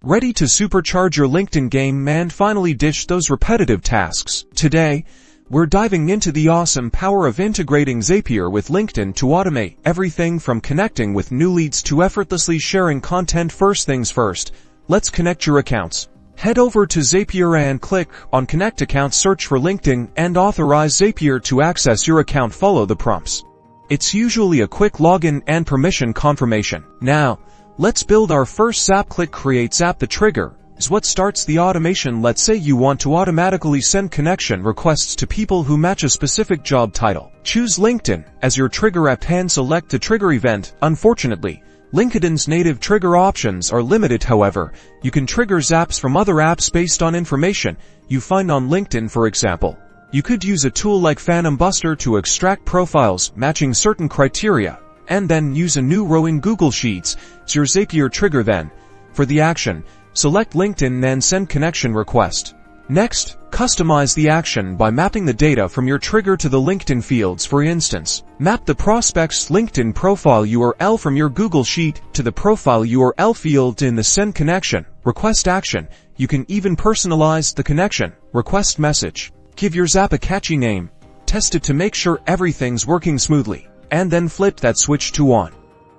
Ready to supercharge your LinkedIn game and finally ditch those repetitive tasks? Today, we're diving into the awesome power of integrating Zapier with LinkedIn to automate everything from connecting with new leads to effortlessly sharing content. First things first, let's connect your accounts. Head over to Zapier and click on Connect Accounts, search for LinkedIn and authorize Zapier to access your account. Follow the prompts. It's usually a quick login and permission confirmation. Now, let's build our first Zap. Click Create Zap. The trigger is what starts the automation. Let's say you want to automatically send connection requests to people who match a specific job title. Choose LinkedIn as your trigger app and select the trigger event. Unfortunately, LinkedIn's native trigger options are limited. However, you can trigger Zaps from other apps based on information you find on LinkedIn. For example, you could use a tool like Phantom Buster to extract profiles matching certain criteria, and then use a new row in Google Sheets as your Zapier trigger. Then, for the action, select LinkedIn and send connection request. Next, customize the action by mapping the data from your trigger to the LinkedIn fields. For instance, map the prospect's LinkedIn profile URL from your Google Sheet to the profile URL field in the Send Connection Request action. You can even personalize the connection request message. Give your Zap a catchy name, test it to make sure everything's working smoothly, and then flip that switch to on.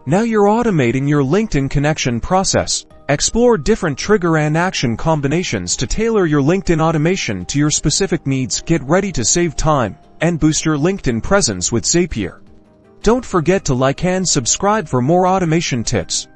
Now you're automating your LinkedIn connection process. Explore different trigger and action combinations to tailor your LinkedIn automation to your specific needs. Get ready to save time and boost your LinkedIn presence with Zapier. Don't forget to like and subscribe for more automation tips.